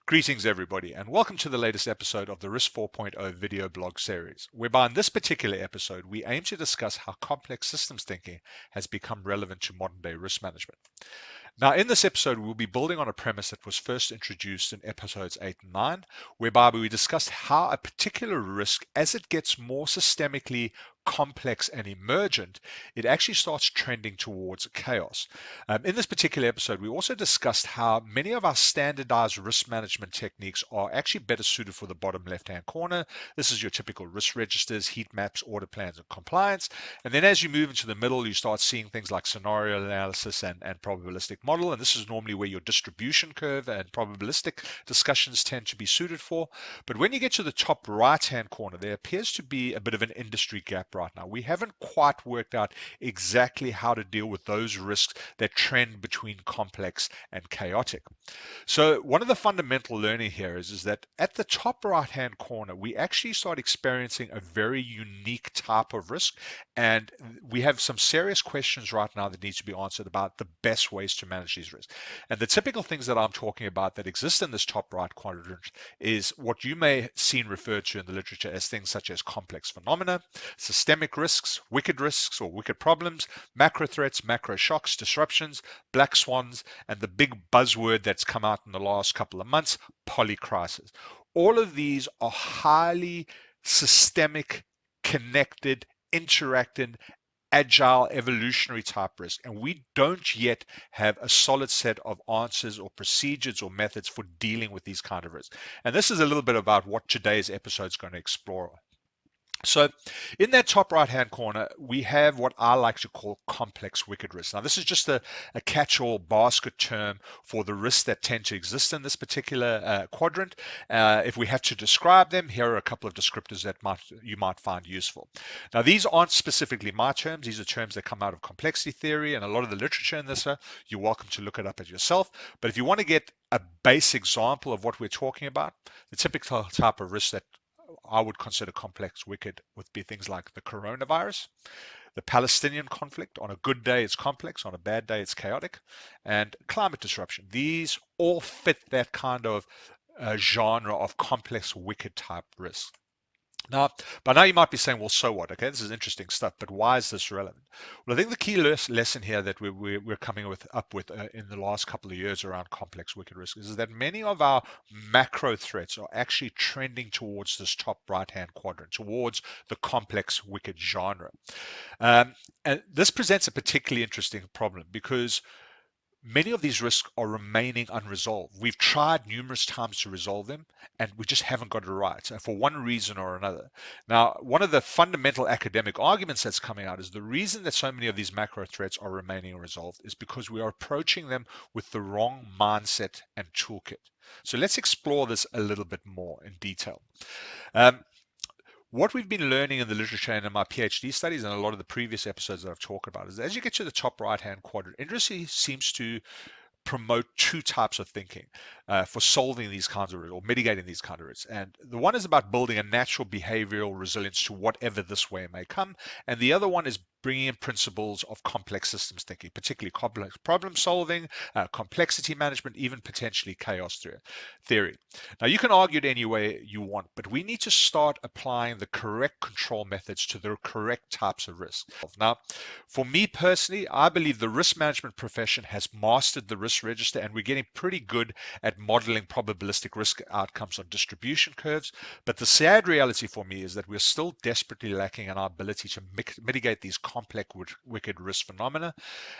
Greetings everybody, and welcome to the latest episode of the Risk 4.0 video blog series, whereby in this particular episode we aim to discuss how complex systems thinking has become relevant to modern day risk management. Now, in this episode, we'll be building on a premise that was first introduced in episodes 8 and 9, whereby we discussed how a particular risk, as it gets more systemically complex and emergent, it actually starts trending towards chaos. In this particular episode, we also discussed how many of our standardized risk management techniques are actually better suited for the bottom left-hand corner. This is your typical risk registers, heat maps, audit plans, and compliance. And then as you move into the middle, you start seeing things like scenario analysis and probabilistic model. And this is normally where your distribution curve and probabilistic discussions tend to be suited for. But when you get to the top right-hand corner, there appears to be a bit of an industry gap right now. We haven't quite worked out exactly how to deal with those risks that trend between complex and chaotic. So one of the fundamental learning here is that at the top right-hand corner, we actually start experiencing a very unique type of risk. And we have some serious questions right now that need to be answered about the best ways to manage these risks. And the typical things that I'm talking about that exist in this top right quadrant is what you may have seen referred to in the literature as things such as complex phenomena, systemic risks, or wicked problems, macro threats, macro shocks, disruptions, black swans, and the big buzzword that's come out in the last couple of months, PolyCrisis. All of these are highly systemic, connected, interacting, agile, evolutionary type risk. And we don't yet have a solid set of answers or procedures or methods for dealing with these kind of risks. And this is a little bit about what today's episode is going to explore. So in that top right hand corner, we have what I like to call complex wicked risks. Now, this is just a catch-all basket term for the risks that tend to exist in this particular quadrant. If we have to describe them, here are a couple of descriptors that you might find useful. Now, these aren't specifically my terms. These are terms that come out of complexity theory and a lot of the literature in this. You're welcome to look it up as yourself. But if you want to get a base example of what we're talking about, the typical type of risk that I would consider complex wicked would be things like the coronavirus, the Palestinian conflict. On a good day, it's complex. On a bad day, it's chaotic. And climate disruption. These all fit that kind of genre of complex wicked type risk. Now, by now you might be saying, well, so what? Okay, this is interesting stuff, but why is this relevant? Well, I think the key lesson here that we're coming up with in the last couple of years around complex wicked risk is that many of our macro threats are actually trending towards this top right-hand quadrant, towards the complex wicked genre. And this presents a particularly interesting problem because many of these risks are remaining unresolved. We've tried numerous times to resolve them, and we just haven't got it right for one reason or another. Now, one of the fundamental academic arguments that's coming out is the reason that so many of these macro threats are remaining unresolved is because we are approaching them with the wrong mindset and toolkit. So let's explore this a little bit more in detail. What we've been learning in the literature and in my PhD studies and a lot of the previous episodes that I've talked about is as you get to the top right-hand quadrant, industry seems to promote two types of thinking for solving these kinds of risks or mitigating these kinds of risks. And the one is about building a natural behavioral resilience to whatever this way may come. And the other one is bringing in principles of complex systems thinking, particularly complex problem solving, complexity management, even potentially chaos theory. Now, you can argue it any way you want, but we need to start applying the correct control methods to the correct types of risk. Now, for me personally, I believe the risk management profession has mastered the risk register, and we're getting pretty good at modeling probabilistic risk outcomes on distribution curves. But the sad reality for me is that we're still desperately lacking in our ability to mitigate these complex wicked risk phenomena,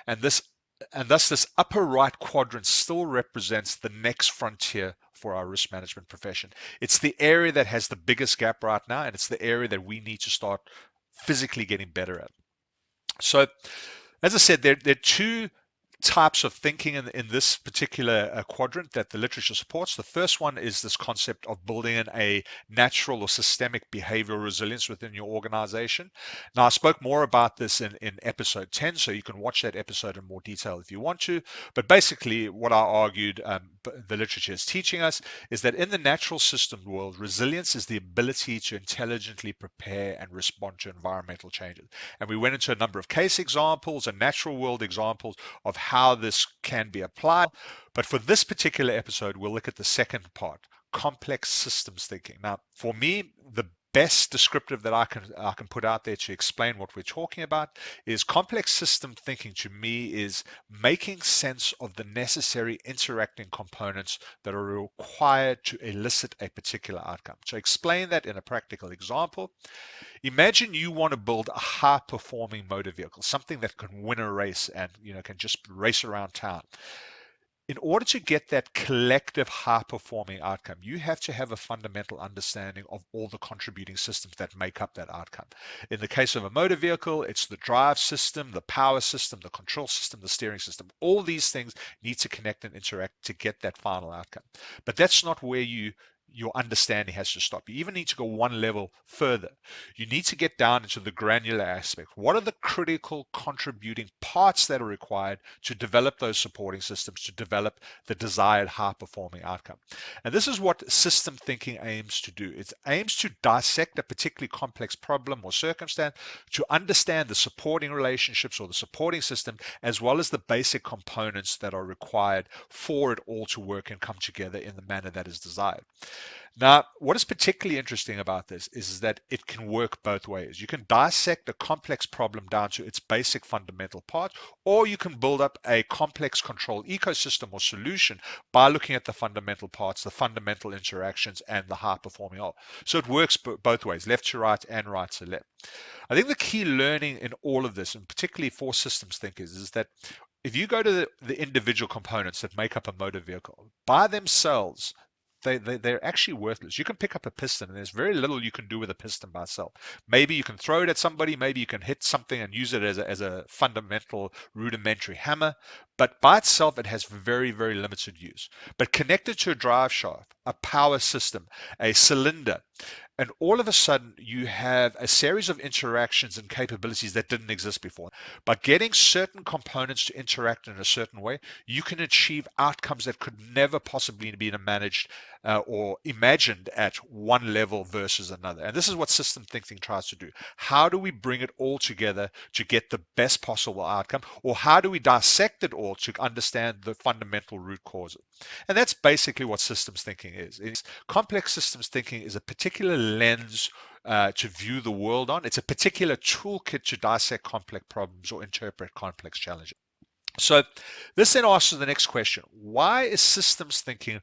and thus this upper right quadrant still represents the next frontier for our risk management profession. It's the area that has the biggest gap right now, and it's the area that we need to start physically getting better at. So, as I said, there are two types of thinking in this particular quadrant that the literature supports. The first one is this concept of building in a natural or systemic behavioral resilience within your organization. Now, I spoke more about this in episode 10, so you can watch that episode in more detail if you want to. But basically, what I argued the literature is teaching us is that in the natural system world, resilience is the ability to intelligently prepare and respond to environmental changes. And we went into a number of case examples and natural world examples of how this can be applied. But for this particular episode, we'll look at the second part, complex systems thinking. Now, for me, the best descriptive that I can put out there to explain what we're talking about is complex system thinking. To me, is making sense of the necessary interacting components that are required to elicit a particular outcome. To explain that in a practical example, imagine you want to build a high performing motor vehicle, something that can win a race and can just race around town. In order to get that collective high performing outcome, you have to have a fundamental understanding of all the contributing systems that make up that outcome. In the case of a motor vehicle, it's the drive system, the power system, the control system, the steering system. All these things need to connect and interact to get that final outcome. But that's not where your understanding has to stop. You even need to go one level further. You need to get down into the granular aspect. What are the critical contributing parts that are required to develop those supporting systems, to develop the desired high performing outcome? And this is what system thinking aims to do. It aims to dissect a particularly complex problem or circumstance, to understand the supporting relationships or the supporting system, as well as the basic components that are required for it all to work and come together in the manner that is desired. Now, what is particularly interesting about this is that it can work both ways. You can dissect a complex problem down to its basic fundamental parts, or you can build up a complex control ecosystem or solution by looking at the fundamental parts, the fundamental interactions, and the high performing all. So it works both ways, left to right and right to left. I think the key learning in all of this, and particularly for systems thinkers, is that if you go to the individual components that make up a motor vehicle, by themselves, they're actually worthless. You can pick up a piston, and there's very little you can do with a piston by itself. Maybe you can throw it at somebody, maybe you can hit something and use it as a fundamental rudimentary hammer, but by itself it has very, very limited use. But connected to a drive shaft, a power system, a cylinder, and all of a sudden you have a series of interactions and capabilities that didn't exist before. By getting certain components to interact in a certain way, you can achieve outcomes that could never possibly be managed or imagined at one level versus another. And this is what system thinking tries to do. How do we bring it all together to get the best possible outcome? Or how do we dissect it all to understand the fundamental root causes? And that's basically what systems thinking is. Complex systems thinking is a particular lens to view the world on. It's a particular toolkit to dissect complex problems or interpret complex challenges. So this then asks the next question. Why is systems thinking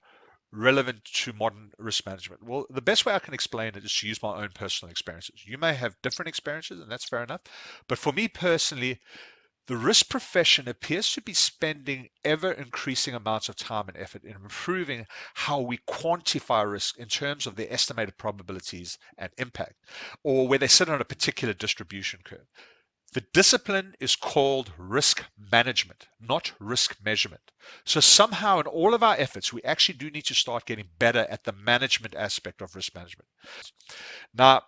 relevant to modern risk management? Well, the best way I can explain it is to use my own personal experiences. You may have different experiences, and that's fair enough. But for me personally, the risk profession appears to be spending ever increasing amounts of time and effort in improving how we quantify risk in terms of their estimated probabilities and impact, or where they sit on a particular distribution curve. The discipline is called risk management, not risk measurement. So somehow in all of our efforts, we actually do need to start getting better at the management aspect of risk management. Now,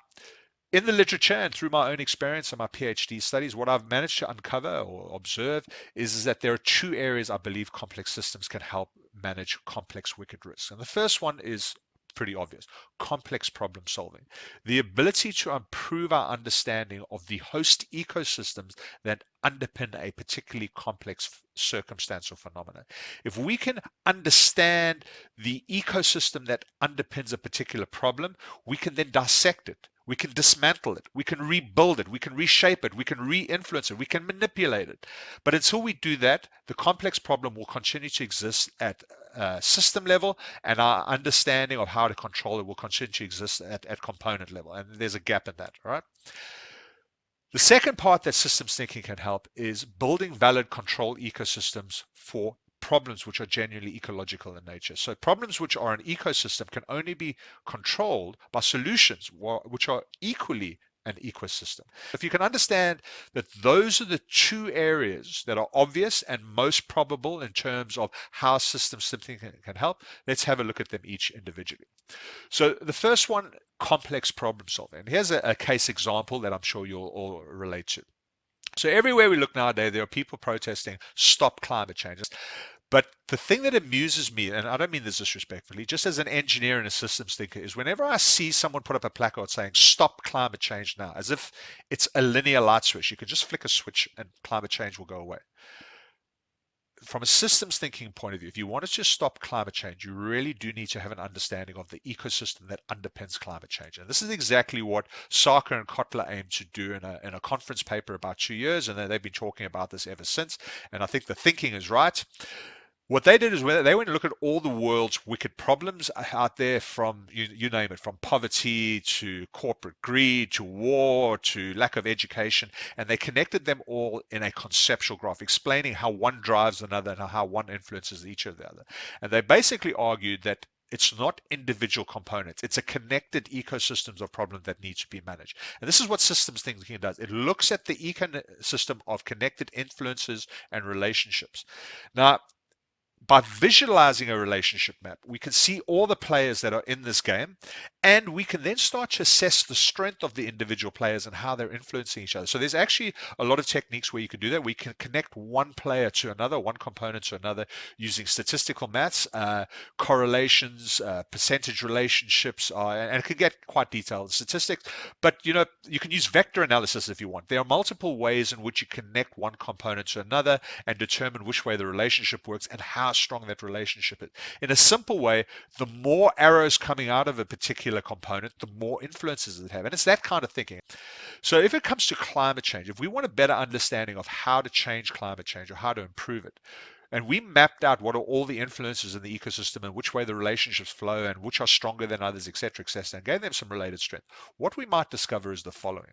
in the literature and through my own experience and my PhD studies, what I've managed to uncover or observe is that there are two areas I believe complex systems can help manage complex wicked risks. And the first one is pretty obvious: complex problem solving. The ability to improve our understanding of the host ecosystems that underpin a particularly complex circumstance or phenomena. If we can understand the ecosystem that underpins a particular problem, we can then dissect it. We can dismantle it. We can rebuild it. We can reshape it. We can re-influence it. We can manipulate it. But until we do that, the complex problem will continue to exist at system level, and our understanding of how to control it will continue to exist at component level. And there's a gap in that, all right? The second part that systems thinking can help is building valid control ecosystems for problems which are genuinely ecological in nature. So problems which are an ecosystem can only be controlled by solutions which are equally an ecosystem. If you can understand that those are the two areas that are obvious and most probable in terms of how systems thinking can help, let's have a look at them each individually. So the first one, complex problem solving. And here's a case example that I'm sure you'll all relate to. So everywhere we look nowadays, there are people protesting, stop climate change. But the thing that amuses me, and I don't mean this disrespectfully, just as an engineer and a systems thinker, is whenever I see someone put up a placard saying, stop climate change now, as if it's a linear light switch. You can just flick a switch and climate change will go away. from a systems thinking point of view, if you want to just stop climate change, you really do need to have an understanding of the ecosystem that underpins climate change. And this is exactly what Sarker and Kotler aim to do in a conference paper about 2 years, and they've been talking about this ever since. And I think the thinking is right. What they did is they went and looked at all the world's wicked problems out there, from you name it, from poverty to corporate greed to war to lack of education, and they connected them all in a conceptual graph explaining how one drives another and how one influences each of the other. And they basically argued that it's not individual components. It's a connected ecosystems of problems that needs to be managed. And this is what systems thinking does. It looks at the ecosystem of connected influences and relationships. Now, by visualizing a relationship map, we can see all the players that are in this game, and we can then start to assess the strength of the individual players and how they're influencing each other. So there's actually a lot of techniques where you can do that. We can connect one player to another, one component to another, using statistical maths, correlations, percentage relationships, and it can get quite detailed in statistics. But you can use vector analysis if you want. There are multiple ways in which you connect one component to another and determine which way the relationship works and how strong that relationship is. In a simple way, the more arrows coming out of a particular component, the more influences it have. And it's that kind of thinking. So if it comes to climate change, if we want a better understanding of how to change climate change or how to improve it, and we mapped out what are all the influences in the ecosystem and which way the relationships flow and which are stronger than others, etc., and gave them some related strength, what we might discover is the following.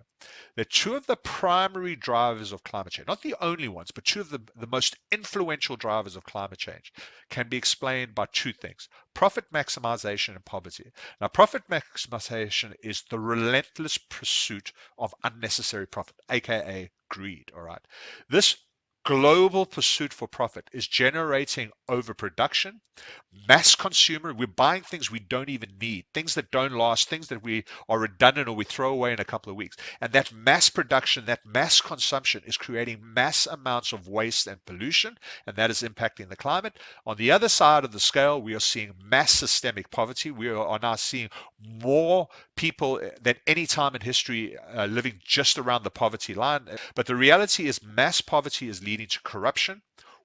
That two of the primary drivers of climate change, not the only ones, but two of the most influential drivers of climate change, can be explained by two things: profit maximization and poverty. Now, profit maximization is the relentless pursuit of unnecessary profit, aka greed. All right. This global pursuit for profit is generating overproduction, mass consumer. We're buying things we don't even need, things that don't last, things that we are redundant or we throw away in a couple of weeks. And that mass production, that mass consumption is creating mass amounts of waste and pollution, and that is impacting the climate. On the other side of the scale, we are seeing mass systemic poverty. We are now seeing more people than any time in history living just around the poverty line. But the reality is mass poverty is leading to corruption,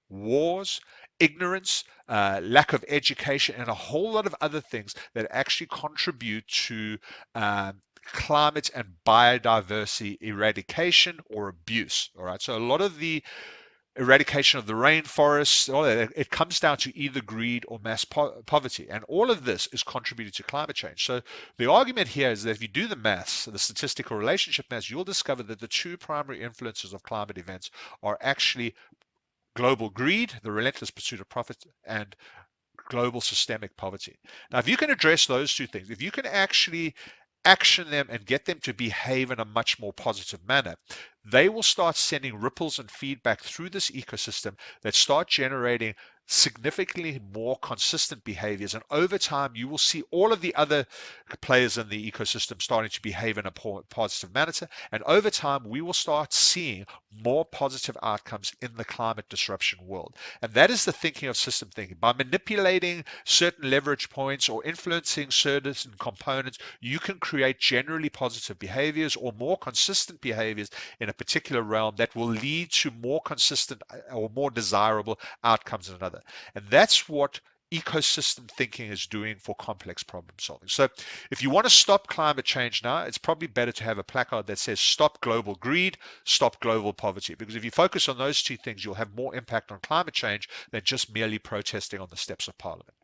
wars, ignorance, lack of education, and a whole lot of other things that actually contribute to climate and biodiversity eradication or abuse. All right. So a lot of the eradication of the rainforests, all that, it comes down to either greed or mass poverty. And all of this is contributing to climate change. So the argument here is that if you do the maths, the statistical relationship maths, you'll discover that the two primary influences of climate events are actually global greed, the relentless pursuit of profit, and global systemic poverty. Now, if you can address those two things, if you can actually action them and get them to behave in a much more positive manner, they will start sending ripples and feedback through this ecosystem that start generating significantly more consistent behaviors. And over time, you will see all of the other players in the ecosystem starting to behave in a positive manner. And over time, we will start seeing more positive outcomes in the climate disruption world. And that is the thinking of system thinking. By manipulating certain leverage points or influencing certain components, you can create generally positive behaviors or more consistent behaviors in a particular realm that will lead to more consistent or more desirable outcomes in another. And that's what ecosystem thinking is doing for complex problem solving. So if you want to stop climate change now, it's probably better to have a placard that says stop global greed, stop global poverty. Because if you focus on those two things, you'll have more impact on climate change than just merely protesting on the steps of parliament.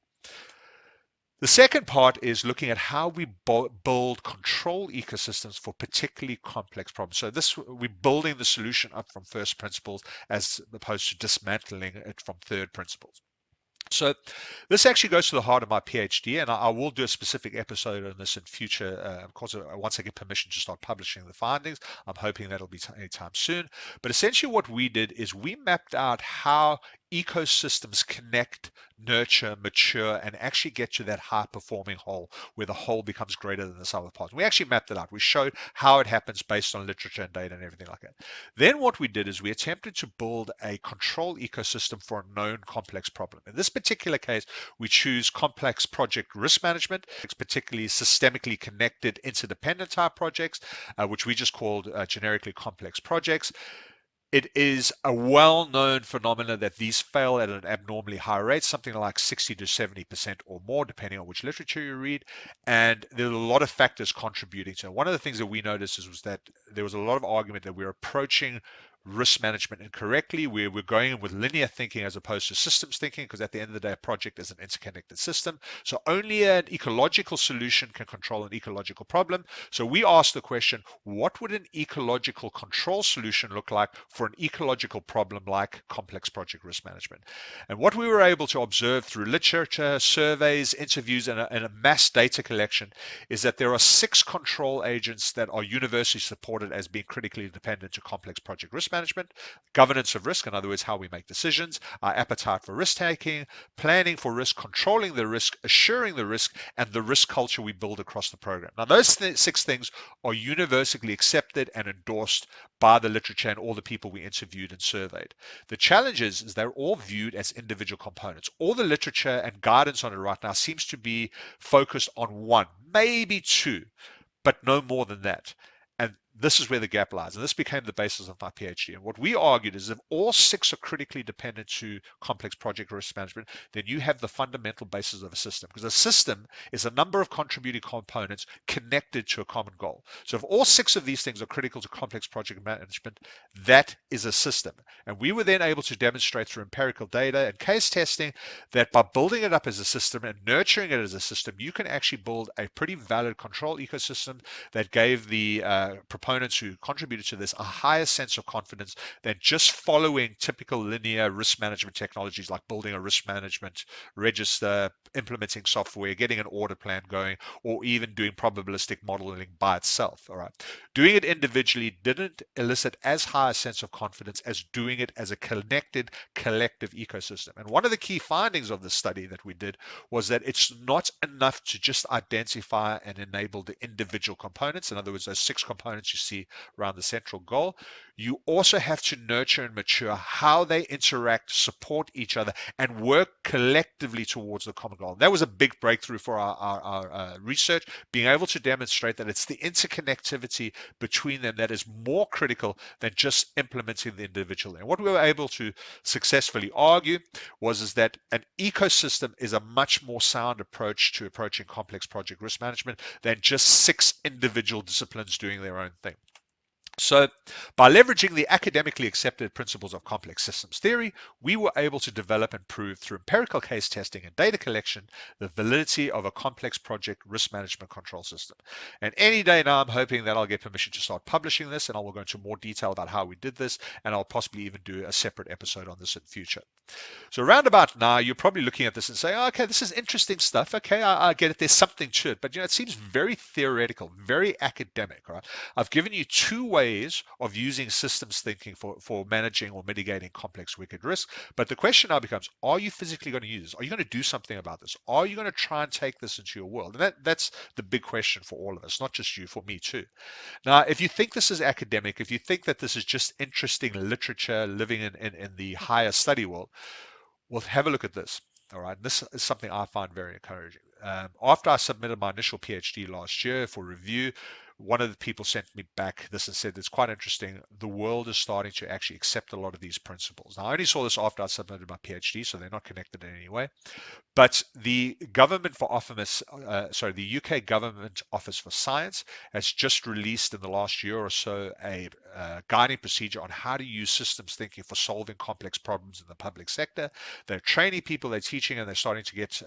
The second part is looking at how we build control ecosystems for particularly complex problems. So we're building the solution up from first principles as opposed to dismantling it from third principles. So this actually goes to the heart of my PhD, and I will do a specific episode on this in future. Of course, once I get permission to start publishing the findings, I'm hoping that'll be anytime soon. But essentially what we did is we mapped out how ecosystems connect, nurture, mature, and actually get to that high-performing whole where the whole becomes greater than the sum of parts. We actually mapped it out. We showed how it happens based on literature and data and everything like that. Then what we did is we attempted to build a control ecosystem for a known complex problem. In this particular case, we choose complex project risk management, particularly systemically connected interdependent type projects, which we just called generically complex projects. It is a well-known phenomenon that these fail at an abnormally high rate, something like 60 to 70% or more, depending on which literature you read. And there are a lot of factors contributing to it. One of the things that we noticed was that there was a lot of argument that we're approaching risk management incorrectly. We're going in with linear thinking as opposed to systems thinking, because at the end of the day, a project is an interconnected system. So only an ecological solution can control an ecological problem. So we asked the question, what would an ecological control solution look like for an ecological problem like complex project risk management? And what we were able to observe through literature, surveys, interviews, and a mass data collection is that there are 6 control agents that are universally supported as being critically dependent to complex project risk management: governance of risk, in other words, how we make decisions; our appetite for risk taking; planning for risk; controlling the risk; assuring the risk; and the risk culture we build across the program. Now, those 6 things are universally accepted and endorsed by the literature and all the people we interviewed and surveyed. The challenge is they're all viewed as individual components. All the literature and guidance on it right now seems to be focused on one, maybe two, but no more than that. And this is where the gap lies. And this became the basis of my PhD. And what we argued is if all 6 are critically dependent to complex project risk management, then you have the fundamental basis of a system. Because a system is a number of contributing components connected to a common goal. So if all 6 of these things are critical to complex project management, that is a system. And we were then able to demonstrate through empirical data and case testing that by building it up as a system and nurturing it as a system, you can actually build a pretty valid control ecosystem that gave the proponents who contributed to this a higher sense of confidence than just following typical linear risk management technologies like building a risk management register, implementing software, getting an audit plan going, or even doing probabilistic modeling by itself. All right. Doing it individually didn't elicit as high a sense of confidence as doing it as a connected collective ecosystem. And one of the key findings of the study that we did was that it's not enough to just identify and enable the individual components. In other words, those 6 components you see around the central goal. You also have to nurture and mature how they interact, support each other, and work collectively towards the common goal. And that was a big breakthrough for our research, being able to demonstrate that it's the interconnectivity between them that is more critical than just implementing the individual. And what we were able to successfully argue is that an ecosystem is a much more sound approach to approaching complex project risk management than just 6 individual disciplines doing their own thing. So, by leveraging the academically accepted principles of complex systems theory, we were able to develop and prove through empirical case testing and data collection the validity of a complex project risk management control system. And any day now, I'm hoping that I'll get permission to start publishing this, and I will go into more detail about how we did this, and I'll possibly even do a separate episode on this in future. So roundabout now, you're probably looking at this and saying, oh, okay, this is interesting stuff. Okay, I get it. There's something to it. But, it seems very theoretical, very academic. Right? I've given you 2 ways of using systems thinking for managing or mitigating complex wicked risk. But the question now becomes, are you physically going to use this? Are you going to do something about this? Are you going to try and take this into your world? And that's the big question for all of us, not just you, for me too. Now, if you think this is academic, if you think that this is just interesting literature living in the higher study world, well, have a look at this. All right, this is something I find very encouraging. After I submitted my initial PhD last year for review, one of the people sent me back this and said, it's quite interesting. The world is starting to actually accept a lot of these principles. Now, I only saw this after I submitted my PhD, so they're not connected in any way. But the government for office, the UK Government Office for Science has just released in the last year or so a guiding procedure on how to use systems thinking for solving complex problems in the public sector. They're training people, they're teaching, and they're starting to get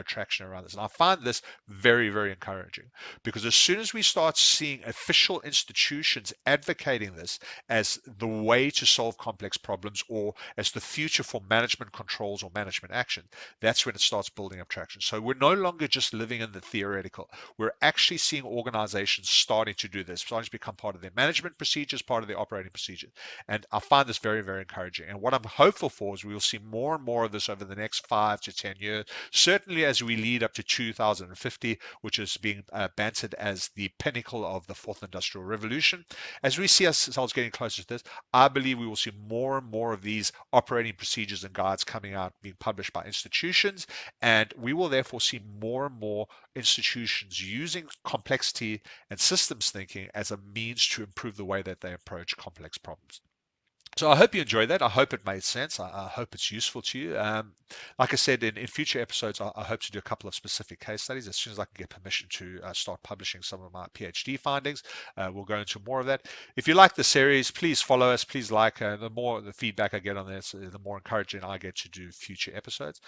traction around this. And I find this very, very encouraging, because as soon as we start seeing official institutions advocating this as the way to solve complex problems or as the future for management controls or management action, that's when it starts building up traction. So we're no longer just living in the theoretical. We're actually seeing organizations starting to do this, starting to become part of their management procedures, part of their operating procedures. And I find this very, very encouraging. And what I'm hopeful for is we will see more and more of this over the next 5 to 10 years, certainly as we lead up to 2050, which is being bantered as the pinnacle of the 4th Industrial Revolution. As we see ourselves getting closer to this, I believe we will see more and more of these operating procedures and guides coming out, being published by institutions, and we will therefore see more and more institutions using complexity and systems thinking as a means to improve the way that they approach complex problems. So I hope you enjoyed that. I hope it made sense. I hope it's useful to you. Like I said, in future episodes, I hope to do a couple of specific case studies. As soon as I can get permission to start publishing some of my PhD findings, we'll go into more of that. If you like the series, please follow us. Please like. The more the feedback I get on this, the more encouraging I get to do future episodes.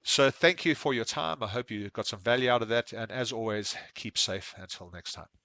So thank you for your time. I hope you got some value out of that. And as always, keep safe until next time.